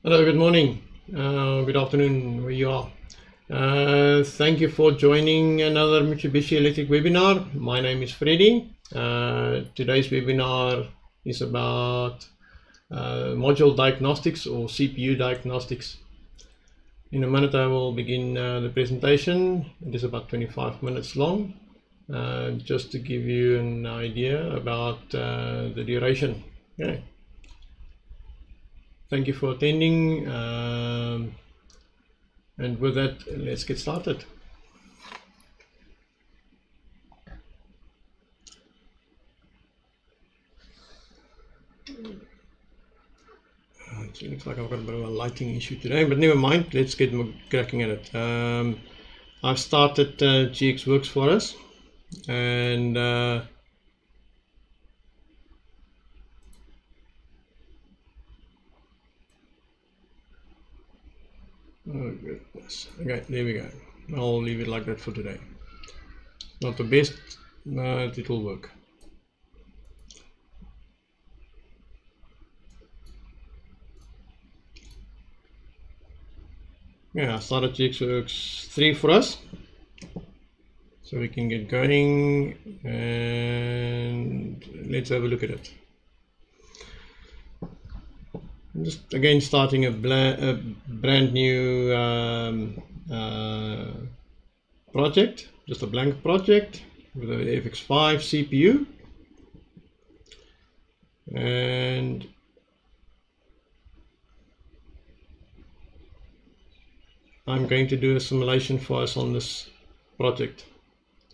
Hello, good morning, good afternoon, where you are. Thank you for joining another Mitsubishi Electric webinar. My name is Freddy. Today's webinar is about module diagnostics or CPU diagnostics. In a minute I will begin the presentation. It is about 25 minutes long, just to give you an idea about the duration. Okay. Thank you for attending, and with that, let's get started. It looks like I've got a bit of a lighting issue today, but never mind, let's get cracking at it. I've started GX Works for us, and oh goodness. Okay, there we go. I'll leave it like that for today. Not the best, but it will work. Yeah, I started Works3 for us, so we can get going, and let's have a look at it. I'm just again starting a brand new project, just a blank project with a FX5 CPU, and I'm going to do a simulation for us on this project,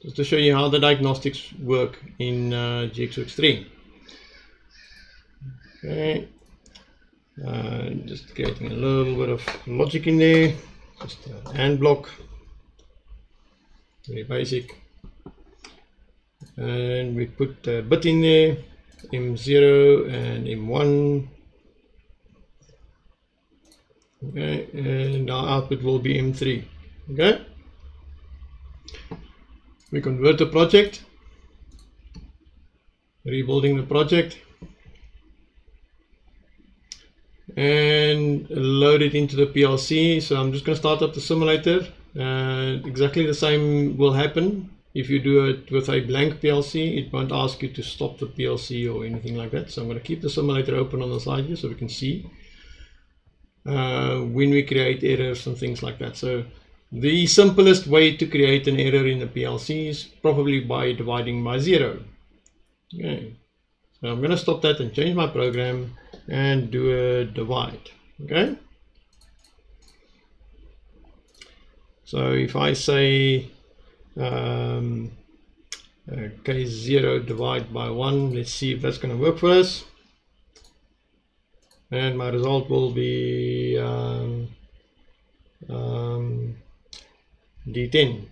just to show you how the diagnostics work in Works3. Okay. Just creating a little bit of logic in there, just a AND block, very basic, and we put a bit in there, M0 and M1, okay, and our output will be M3. Okay, we convert the project, rebuilding the project, and load it into the PLC. So I'm just going to start up the simulator. Exactly the same will happen if you do it with a blank PLC. It won't ask you to stop the PLC or anything like that. So I'm going to keep the simulator open on the side here so we can see when we create errors and things like that. So the simplest way to create an error in the PLC is probably by dividing by 0. Okay. So I'm going to stop that and change my program and do a divide. Okay, so if I say K0 divide by 1, let's see if that's going to work for us, and my result will be D10.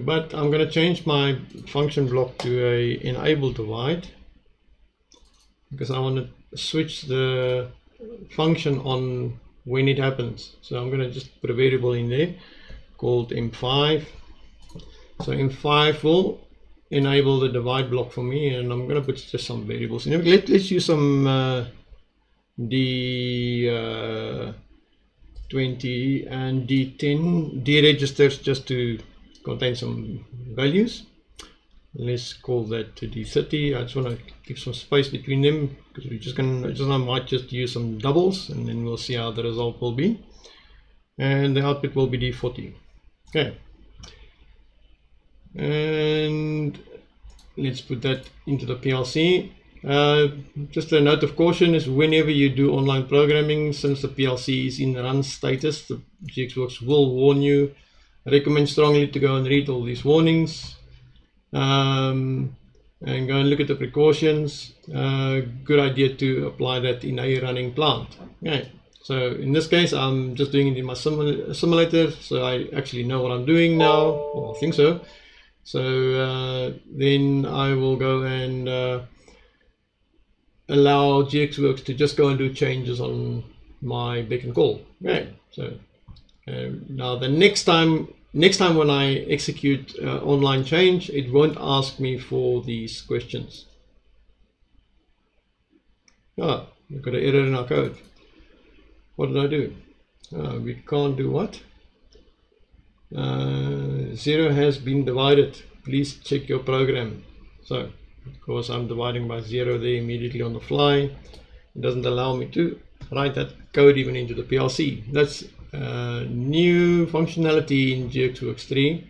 But I'm going to change my function block to a enable divide, because I want to switch the function on when it happens. So I'm going to just put a variable in there called M5. So M5 will enable the divide block for me, and I'm going to put just some variables in. Let's use some D20 and D10 registers just to contain some values. Let's call that to D30. I just want to keep some space between them, because we're just going to I might just use some doubles, and then we'll see how the result will be. And the output will be D40. Okay. And let's put that into the PLC. Just a note of caution is whenever you do online programming, since the PLC is in run status, the GXWorks will warn you. I recommend strongly to go and read all these warnings. And go and look at the precautions. Good idea to apply that in a running plant. Okay, so in this case I'm just doing it in my simulator, so I actually know what I'm doing now, or I think so. So then I will go and allow GXWorks to just go and do changes on my beck and call. Okay, so now the next time when I execute online change, it won't ask me for these questions. we've got an error in our code. What did I do? We can't do what? 0 has been divided. Please check your program. So, of course, I'm dividing by 0 there immediately on the fly. It doesn't allow me to write that code even into the PLC. That's new functionality in Works3.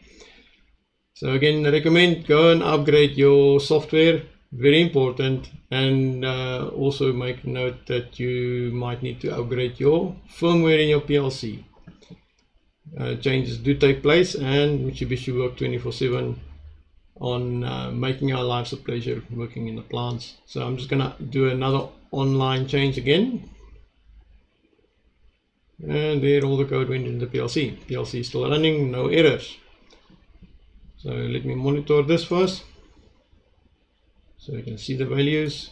So again, I recommend go and upgrade your software. Very important. And also make note that you might need to upgrade your firmware in your PLC. Changes do take place, and Mitsubishi work 24/7 on making our lives a pleasure working in the plants. So I'm just gonna do another online change again, and there all the code went into the PLC. PLC is still running, no errors. So let me monitor this first so you can see the values.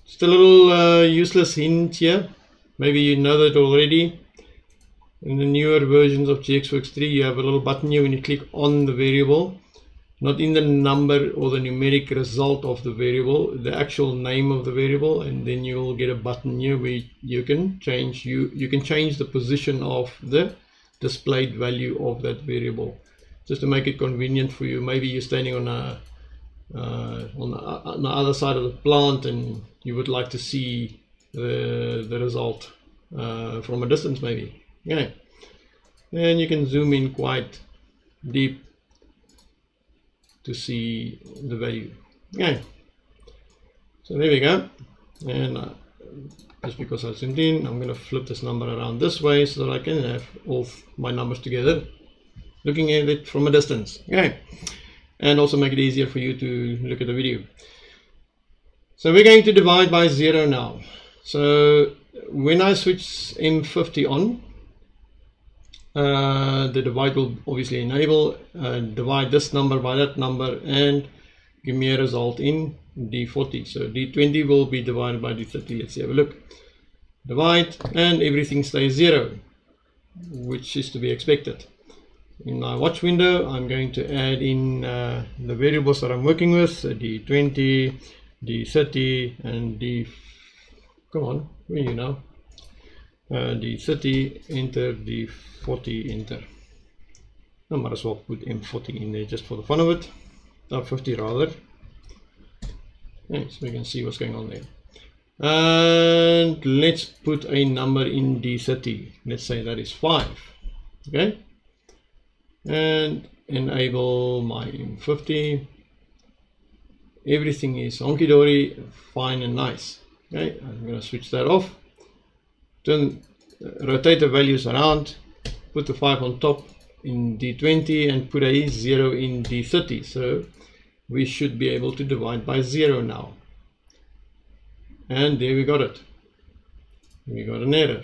Still a little useless hint here, maybe you know that already. In the newer versions of Works3, you have a little button here when you click on the variable, not in the number or the numeric result of the variable, the actual name of the variable, and then you will get a button here where you can change the position of the displayed value of that variable, just to make it convenient for you. Maybe you're standing on the other side of the plant and you would like to see the result from a distance maybe. Okay, and you can zoom in quite deep to see the value. Okay, so there we go. And just because I zoomed in, I'm going to flip this number around this way so that I can have all my numbers together, looking at it from a distance. Okay, and also make it easier for you to look at the video. So we're going to divide by 0 now. So when I switch M50 on, the divide will obviously enable, divide this number by that number and give me a result in D40. So D20 will be divided by D30. Let's have a look. Divide, and everything stays 0, which is to be expected. In my watch window, I'm going to add in the variables that I'm working with, D20, D30, and come on, where are you now? D30, enter, D40, enter. I might as well put M40 in there just for the fun of it. 50 rather. Okay, so we can see what's going on there. And let's put a number in D30. Let's say that is 5. Okay. And enable my M50. Everything is honky-dory, fine and nice. Okay, I'm going to switch that off. Rotate the values around, put the 5 on top in D20 and put a 0 in D30. So we should be able to divide by 0 now. And there we got it. We got an error.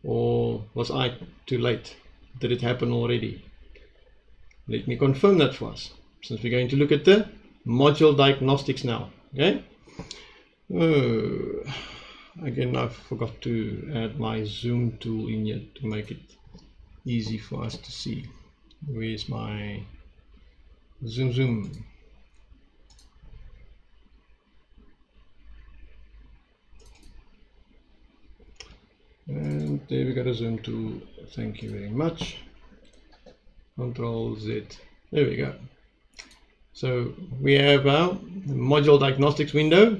Or was I too late? Did it happen already? Let me confirm that for us, since we're going to look at the module diagnostics now. Okay. Again, I forgot to add my zoom tool in here to make it easy for us to see. Where's my zoom? And there we got a zoom tool. Thank you very much. Control Z. There we go. So we have our module diagnostics window.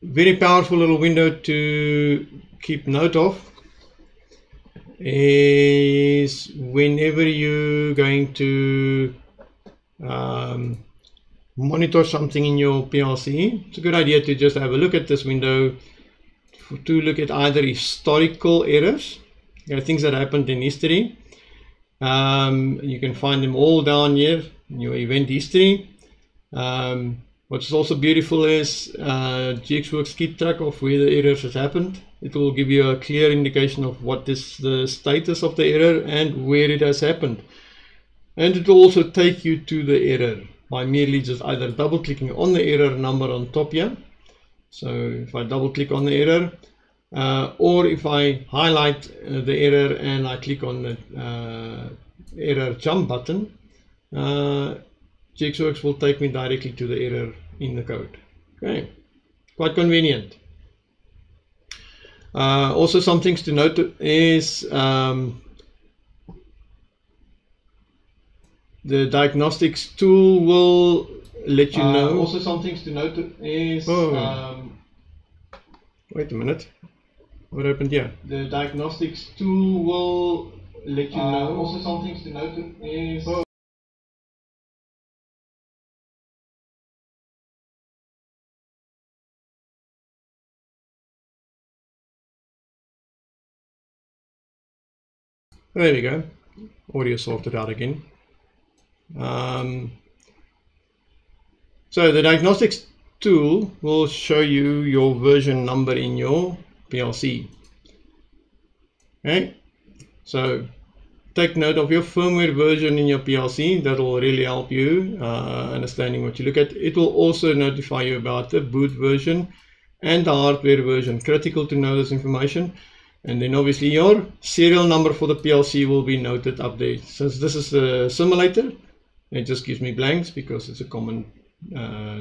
Very powerful little window to keep note of is whenever you're going to monitor something in your PLC, it's a good idea to just have a look at this window to look at either historical errors, things that happened in history. You can find them all down here in your event history. What's also beautiful is GXWorks keep track of where the errors has happened. It will give you a clear indication of what is the status of the error and where it has happened. And it will also take you to the error by merely just either double clicking on the error number on top here. So if I double click on the error, or if I highlight the error and I click on the error jump button, GXWorks will take me directly to the error in the code. Okay, quite convenient. Also, some things to note is the diagnostics tool will let you know. Also, some things to note is. Wait a minute. What happened here? The diagnostics tool will let you know. Also, some things to note is. There we go. Audio sorted out again. So the diagnostics tool will show you your version number in your PLC. Okay, so take note of your firmware version in your PLC. That will really help you understanding what you look at. It will also notify you about the boot version and the hardware version. Critical to know this information. And then obviously your serial number for the PLC will be noted up there. Since this is a simulator, it just gives me blanks because it's a common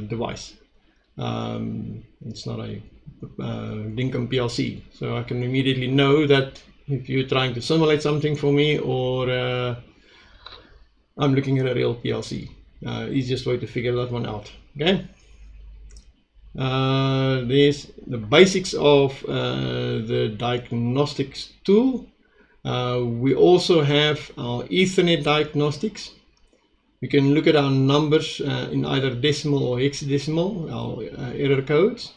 device. It's not a Dinkum PLC, so I can immediately know that if you're trying to simulate something for me, or I'm looking at a real PLC. Easiest way to figure that one out. Okay. There's the basics of the diagnostics tool. We also have our Ethernet diagnostics. We can look at our numbers in either decimal or hexadecimal, our error codes.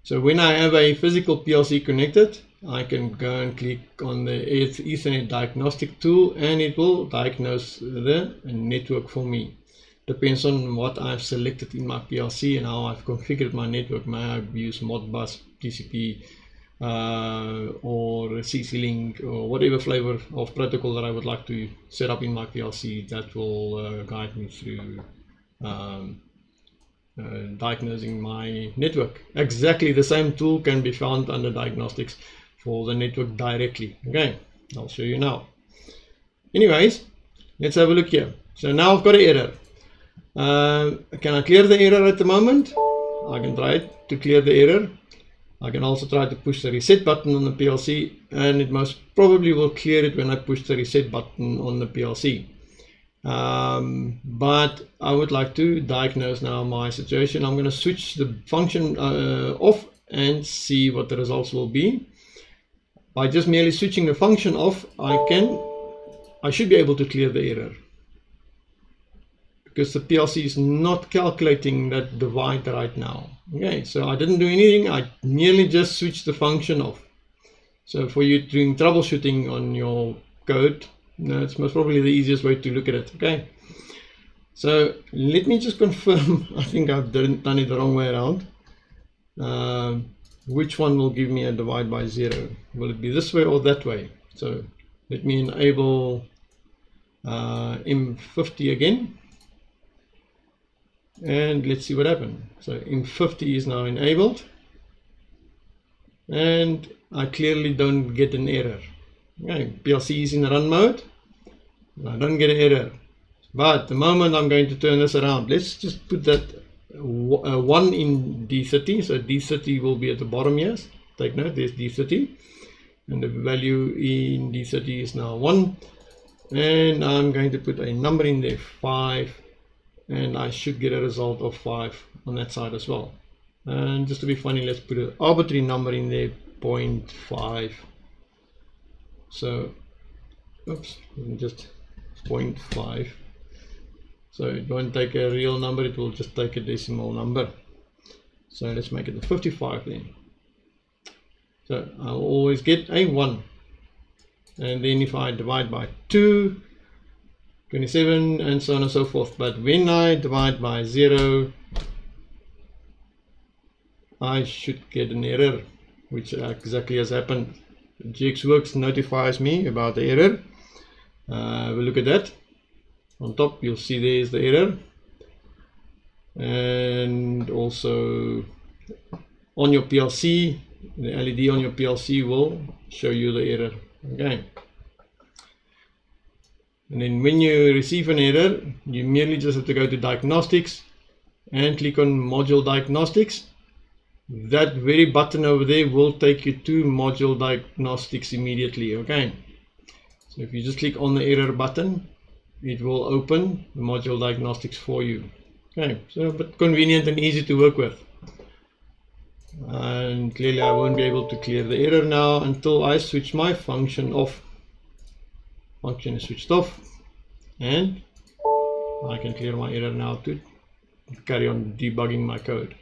So when I have a physical PLC connected, I can go and click on the Ethernet diagnostic tool and it will diagnose the network for me. Depends on what I've selected in my PLC and how I've configured my network. May I use Modbus, TCP, or CC-Link, or whatever flavor of protocol that I would like to set up in my PLC. That will guide me through diagnosing my network. Exactly the same tool can be found under diagnostics for the network directly. Okay, I'll show you now. Anyways, let's have a look here. So now I've got an error. Can I clear the error at the moment? I can try to clear the error. I can also try to push the reset button on the PLC, and it most probably will clear it when I push the reset button on the PLC. But I would like to diagnose now my situation. I'm going to switch the function off and see what the results will be. By just merely switching the function off, I should be able to clear the error, because the PLC is not calculating that divide right now. Okay, so I didn't do anything. I merely just switched the function off. So for you doing troubleshooting on your code, that's most probably the easiest way to look at it. Okay, so let me just confirm. I think I've done it the wrong way around. Which one will give me a divide by 0? Will it be this way or that way? So let me enable M50 again, and let's see what happened. So M50 is now enabled, and I clearly don't get an error. Okay, PLC is in run mode, I don't get an error. But the moment I'm going to turn this around, let's just put that 1 in D30. So D30 will be at the bottom. Yes, take note, there's D30, and the value in D30 is now 1, and I'm going to put a number in there, 5, and I should get a result of 5 on that side as well. And just to be funny, let's put an arbitrary number in there, 0.5. So oops, just 0.5. So it won't take a real number, it will just take a decimal number. So let's make it a 55 then. So I'll always get a 1. And then if I divide by 2, 27, and so on and so forth. But when I divide by 0, I should get an error, which exactly has happened. GXWorks notifies me about the error. We'll look at that. On top you'll see there's the error, and also on your PLC, the LED on your PLC will show you the error. Okay, and then when you receive an error, you merely just have to go to diagnostics and click on Module Diagnostics, that very button over there will take you to Module Diagnostics immediately. Okay, so if you just click on the error button, it will open the Module Diagnostics for you. Okay, so a bit convenient and easy to work with. And clearly I won't be able to clear the error now until I switch my function off. Function is switched off, and I can clear my error now to carry on debugging my code.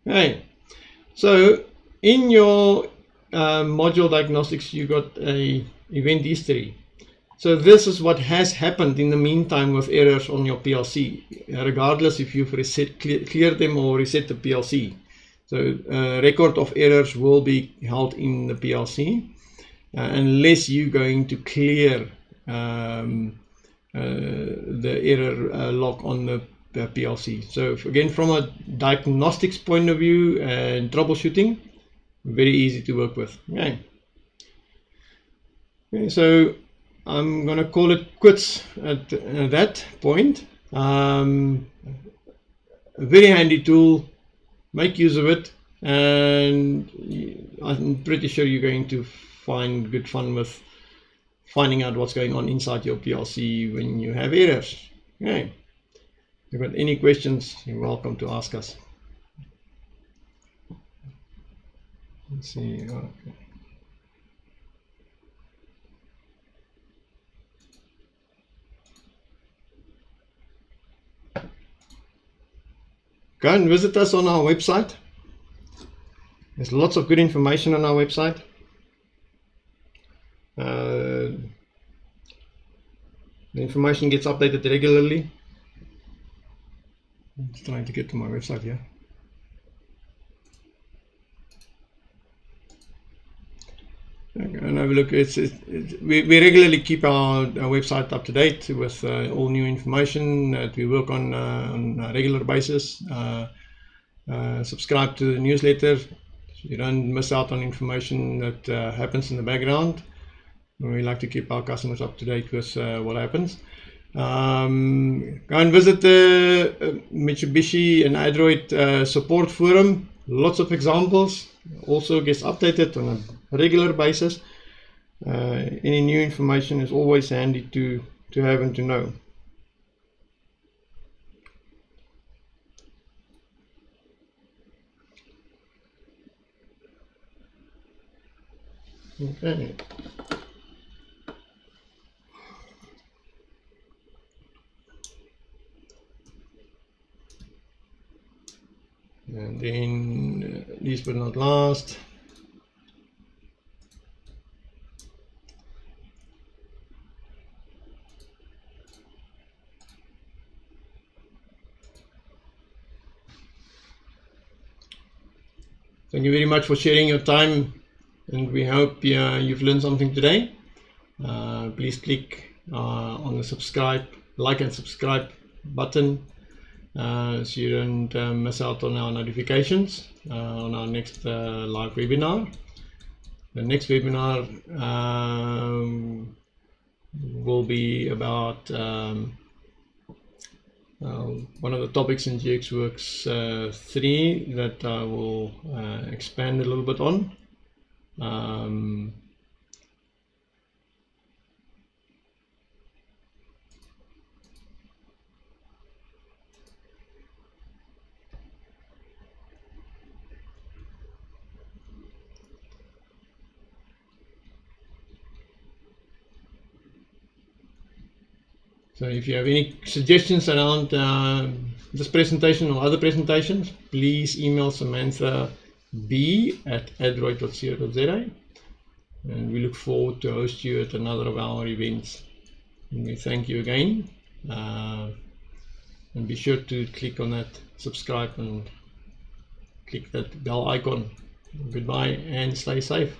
Okay, so in your Module Diagnostics you got a event history. So this is what has happened in the meantime with errors on your PLC, regardless if you've cleared them or reset the PLC. So a record of errors will be held in the PLC unless you're going to clear the error log on the PLC. So again, from a diagnostics point of view and troubleshooting, very easy to work with. Okay, so I'm going to call it quits at that point. A very handy tool. Make use of it, and I'm pretty sure you're going to find good fun with finding out what's going on inside your PLC when you have errors. Okay. If you've got any questions, you're welcome to ask us. Let's see. Okay. Go and visit us on our website. There's lots of good information on our website. The information gets updated regularly. I'm just trying to get to my website here. And have a look. We regularly keep our website up to date with all new information that we work on a regular basis. Subscribe to the newsletter so you don't miss out on information that happens in the background. We like to keep our customers up to date with what happens. Go and visit the Mitsubishi and Android support forum. Lots of examples. Also gets updated on a regular basis. Any new information is always handy to have and to know. Okay. And then, least but not last, thank you very much for sharing your time, and we hope you've learned something today. Please click on the like and subscribe button so you don't miss out on our notifications on our next live webinar. The next webinar will be about one of the topics in Works3 that I will expand a little bit on. So if you have any suggestions around this presentation or other presentations, please email Samantha b@adroid.co.za, and we look forward to host you at another of our events. And we thank you again, and be sure to click on that subscribe and click that bell icon. Goodbye and stay safe.